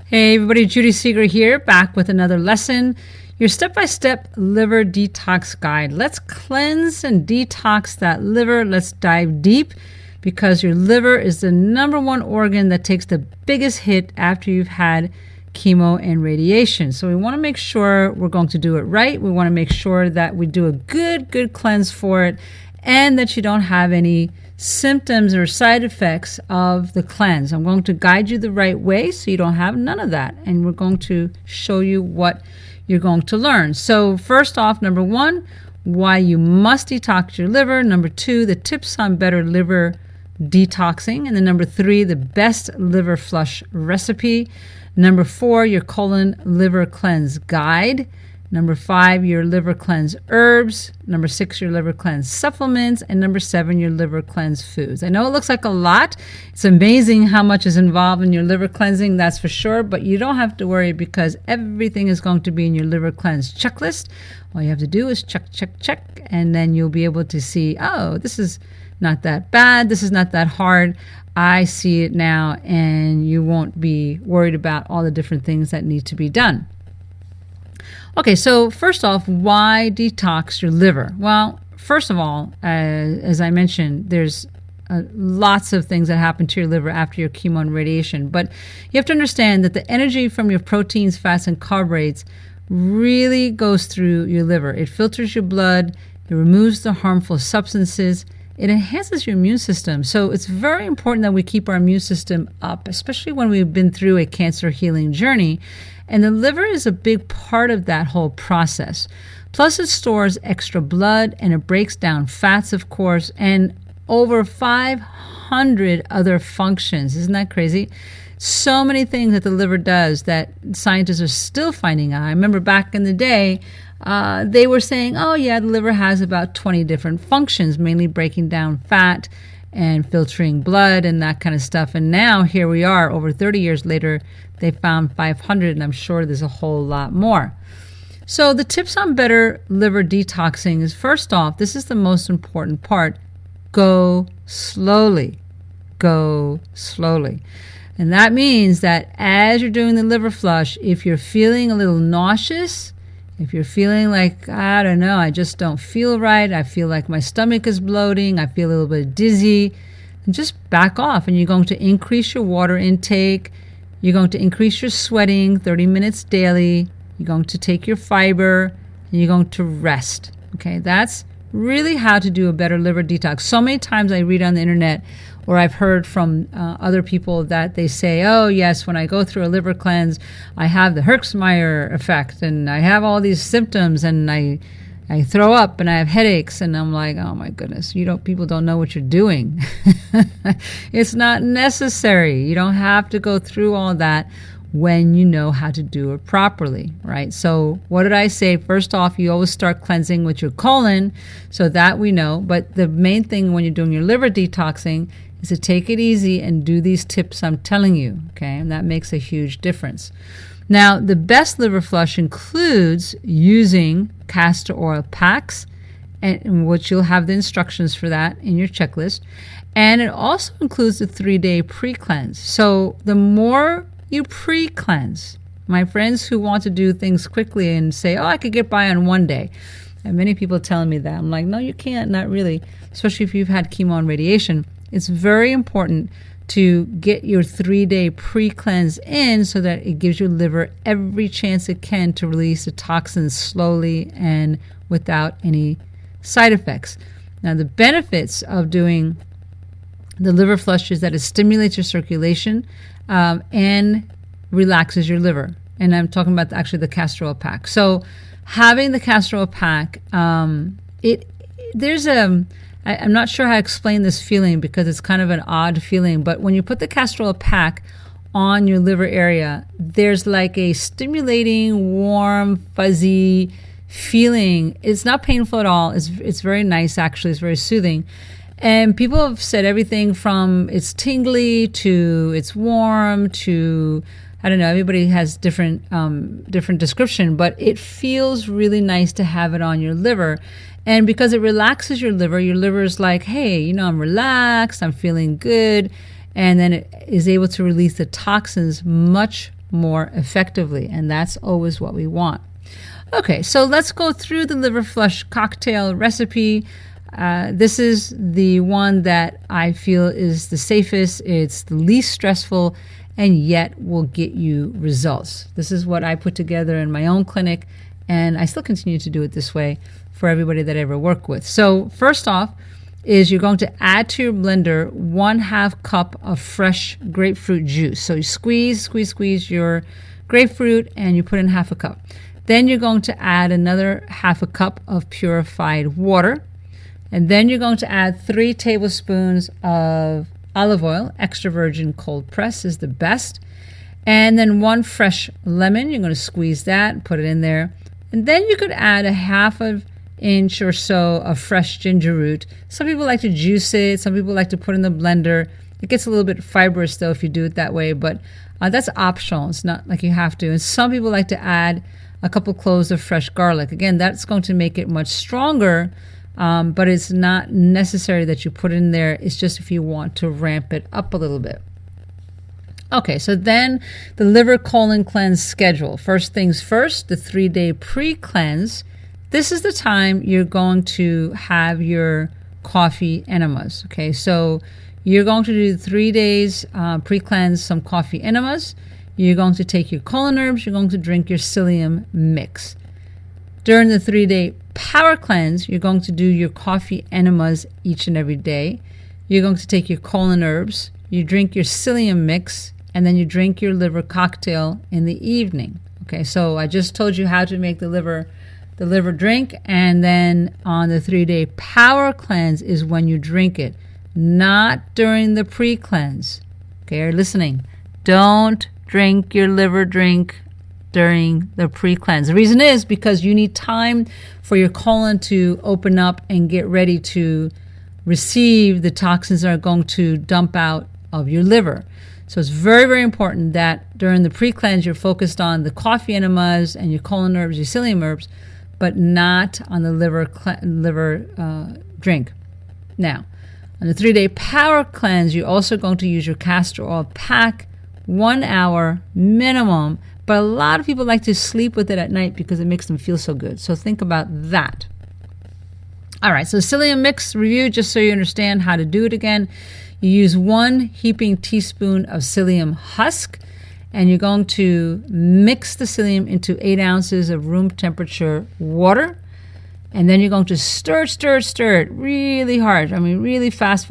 Hey everybody, Judy Seeger here, back with another lesson, your step-by-step liver detox guide. Let's cleanse and detox that liver. Let's dive deep because your liver is the number one organ that takes the biggest hit after you've had chemo and radiation. So we want to make sure we're going to do it right. We want to make sure that we do a good cleanse for it and that you don't have any symptoms or side effects of the cleanse. I'm going to guide you the right way so you don't have none of that. And we're going to show you what you're going to learn. So first off, number one, why you must detox your liver. Number two, the tips on better liver detoxing. And then number three, the best liver flush recipe. Number four, your colon liver cleanse guide. Number five, your liver cleanse herbs. Number six, your liver cleanse supplements. And number seven, your liver cleanse foods. I know it looks like a lot. It's amazing how much is involved in your liver cleansing, that's for sure. But you don't have to worry because everything is going to be in your liver cleanse checklist. All you have to do is check. And then you'll be able to see, oh, this is not that bad. This is not that hard. I see it now. And you won't be worried about all the different things that need to be done. Okay, so first off, why detox your liver? Well, first of all, as I mentioned, there's lots of things that happen to your liver after your chemo and radiation. But you have to understand that the energy from your proteins, fats, and carbohydrates really goes through your liver. It filters your blood. It removes the harmful substances. It enhances your immune system. So it's very important that we keep our immune system up, especially when we've been through a cancer healing journey. And the liver is a big part of that whole process. Plus, it stores extra blood and it breaks down fats, of course, and over 500 other functions. Isn't that crazy? So many things that the liver does that scientists are still finding out. I remember back in the day, they were saying, oh yeah, the liver has about 20 different functions, mainly breaking down fat and filtering blood and that kind of stuff. And now here we are, over 30 years later, they found 500, and I'm sure there's a whole lot more. So the tips on better liver detoxing is, first off, this is the most important part, go slowly. Go slowly. And that means that as you're doing the liver flush, if you're feeling a little nauseous, if you're feeling like, I don't know, I just don't feel right, I feel like my stomach is bloating, I feel a little bit dizzy, just back off. And you're going to increase your water intake. You're going to increase your sweating 30 minutes daily. You're going to take your fiber and you're going to rest. Okay, that's really how to do a better liver detox. So many times I read on the internet or I've heard from other people that they say, oh yes, when I go through a liver cleanse, I have the Herxmeyer effect and I have all these symptoms and I throw up and I have headaches. And I'm like, oh my goodness, people don't know what you're doing. It's not necessary. You don't have to go through all that when you know how to do it properly, right? So what did I say? First off, you always start cleansing with your colon, so that we know. But the main thing when you're doing your liver detoxing is to take it easy and do these tips I'm telling you, okay? And that makes a huge difference. Now, the best liver flush includes using castor oil packs, and which you'll have the instructions for that in your checklist. And it also includes the 3-day pre-cleanse. So the more you pre-cleanse, my friends who want to do things quickly and say, oh, I could get by on one day. And many people telling me that. I'm like, no, you can't, not really, especially if you've had chemo and radiation. It's very important to get your 3-day pre-cleanse in so that it gives your liver every chance it can to release the toxins slowly and without any side effects. Now, the benefits of doing the liver flush is that it stimulates your circulation and relaxes your liver. And I'm talking about actually the castor oil pack. So having the castor oil pack, I'm not sure how to explain this feeling because it's kind of an odd feeling, but when you put the castor oil pack on your liver area, there's like a stimulating, warm, fuzzy feeling. It's not painful at all. It's very nice, actually. It's very soothing. And people have said everything from it's tingly to it's warm to, I don't know, everybody has different description, but it feels really nice to have it on your liver. And because it relaxes your liver is like, hey, I'm relaxed, I'm feeling good. And then it is able to release the toxins much more effectively, and that's always what we want. Okay, so let's go through the liver flush cocktail recipe. This is the one that I feel is the safest, it's the least stressful, and yet will get you results. This is what I put together in my own clinic, and I still continue to do it this way for everybody that I ever work with. So first off is you're going to add to your blender 1/2 cup of fresh grapefruit juice. So you squeeze your grapefruit and you put in 1/2 cup. Then you're going to add another 1/2 cup of purified water. And then you're going to add 3 tablespoons of olive oil. Extra virgin cold press is the best. And then 1 fresh lemon. You're going to squeeze that and put it in there. And then you could add a 1/2 inch or so of fresh ginger root. Some people like to juice it. Some people like to put in the blender. It gets a little bit fibrous though if you do it that way, but that's optional. It's not like you have to. And some people like to add a couple cloves of fresh garlic. Again, that's going to make it much stronger, but it's not necessary that you put in there. It's just if you want to ramp it up a little bit. Okay, so then the liver colon cleanse schedule. First things first, the 3-day pre-cleanse. This is the time you're going to have your coffee enemas. Okay, so you're going to do 3 days pre-cleanse, some coffee enemas. You're going to take your colon herbs. You're going to drink your psyllium mix. During the 3-day power cleanse, you're going to do your coffee enemas each and every day. You're going to take your colon herbs. You drink your psyllium mix, and then you drink your liver cocktail in the evening. Okay, so I just told you how to make the liver drink, and then on the 3-day power cleanse is when you drink it, not during the pre-cleanse. Okay, are you listening? Don't drink your liver drink during the pre-cleanse. The reason is because you need time for your colon to open up and get ready to receive the toxins that are going to dump out of your liver. So it's very, very important that during the pre-cleanse you're focused on the coffee enemas and your colon herbs, your psyllium herbs, but not on the liver drink. Now, on the 3-day power cleanse, you're also going to use your castor oil pack, 1 hour minimum, but a lot of people like to sleep with it at night because it makes them feel so good. So think about that. All right, so psyllium mix review, just so you understand how to do it again. You use 1 heaping teaspoon of psyllium husk, and you're going to mix the psyllium into 8 ounces of room temperature water. And then you're going to stir it really hard. I mean, really fast.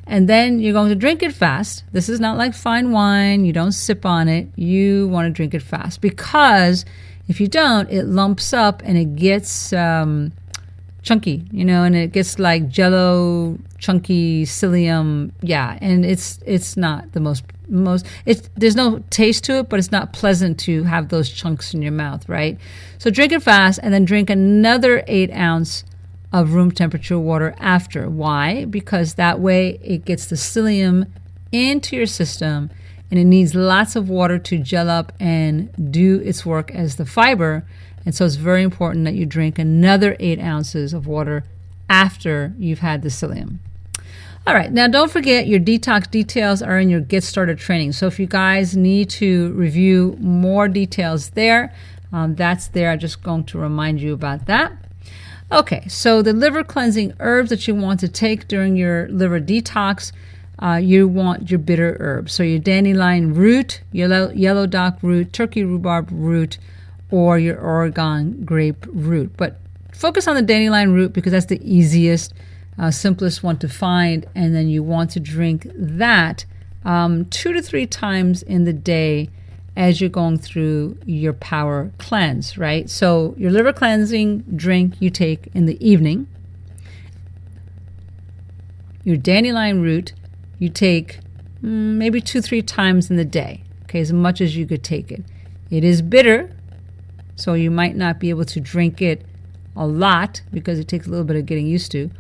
And then you're going to drink it fast. This is not like fine wine. You don't sip on it. You want to drink it fast, because if you don't, it lumps up and it gets chunky, and it gets like jello, chunky psyllium. Yeah, and it's not the most there's no taste to it, but it's not pleasant to have those chunks in your mouth, right? So drink it fast, and then drink another 8 ounce of room temperature water after. Why? Because that way it gets the psyllium into your system, and it needs lots of water to gel up and do its work as the fiber. And so it's very important that you drink another 8 ounces of water after you've had the psyllium. All right, now don't forget your detox details are in your Get Started training. So if you guys need to review more details there, that's there. I'm just going to remind you about that. Okay, so the liver cleansing herbs that you want to take during your liver detox, you want your bitter herbs. So your dandelion root, yellow dock root, turkey rhubarb root, or your Oregon grape root. But focus on the dandelion root because that's the easiest, simplest one to find. And then you want to drink that 2 to 3 times in the day as you're going through your power cleanse, right? So your liver cleansing drink you take in the evening. Your dandelion root you take maybe 2-3 times in the day, okay, as much as you could take it. It is bitter, so you might not be able to drink it a lot because it takes a little bit of getting used to,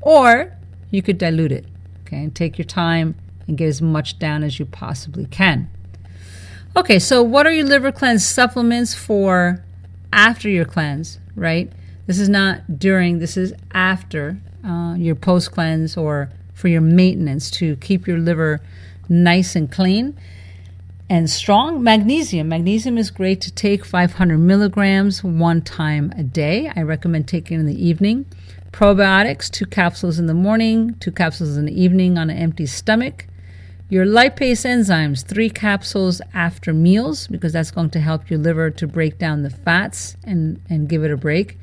or you could dilute it, okay, and take your time and get as much down as you possibly can. Okay, so what are your liver cleanse supplements for after your cleanse, right? This is not during, this is after your post-cleanse or for your maintenance to keep your liver nice and clean. and strong. Magnesium is great to take 500 milligrams one time a day. I recommend taking it in the evening. Probiotics, 2 capsules in the morning, 2 capsules in the evening on an empty stomach. Your lipase enzymes, 3 capsules after meals, because that's going to help your liver to break down the fats and give it a break.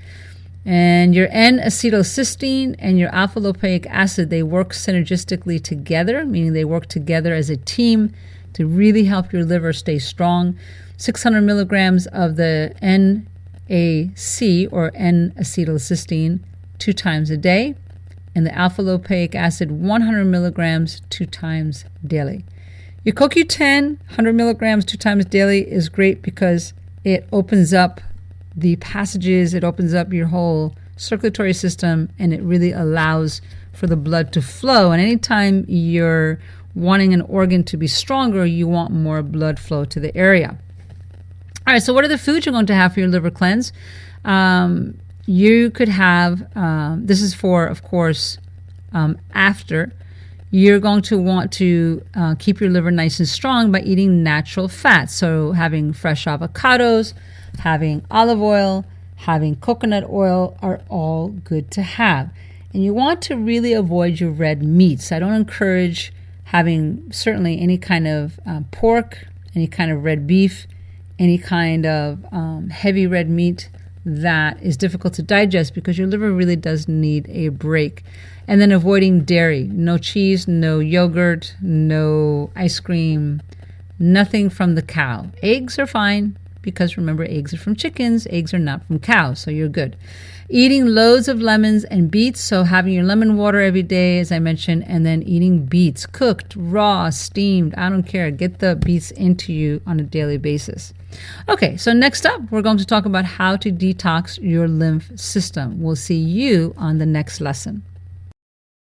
And your N-acetylcysteine and your alpha-lipoic acid, they work synergistically together, meaning they work together as a team to really help your liver stay strong. 600 milligrams of the NAC or N-acetylcysteine 2 times a day, and the alpha-lipoic acid 100 milligrams 2 times daily. Your CoQ10 100 milligrams 2 times daily is great because it opens up the passages, it opens up your whole circulatory system, and it really allows for the blood to flow. And anytime you're wanting an organ to be stronger, you want more blood flow to the area. All right, so what are the foods you're going to have for your liver cleanse? You could have, this is for, of course, after. You're going to want to keep your liver nice and strong by eating natural fats. So having fresh avocados, having olive oil, having coconut oil are all good to have. And you want to really avoid your red meats. I don't encourage having certainly any kind of pork, any kind of red beef, any kind of heavy red meat that is difficult to digest, because your liver really does need a break. And then avoiding dairy, no cheese, no yogurt, no ice cream, nothing from the cow. Eggs are fine, because remember, eggs are from chickens, eggs are not from cows, so you're good. Eating loads of lemons and beets, so having your lemon water every day, as I mentioned, and then eating beets, cooked, raw, steamed, I don't care. Get the beets into you on a daily basis. Okay, so next up, we're going to talk about how to detox your lymph system. We'll see you on the next lesson.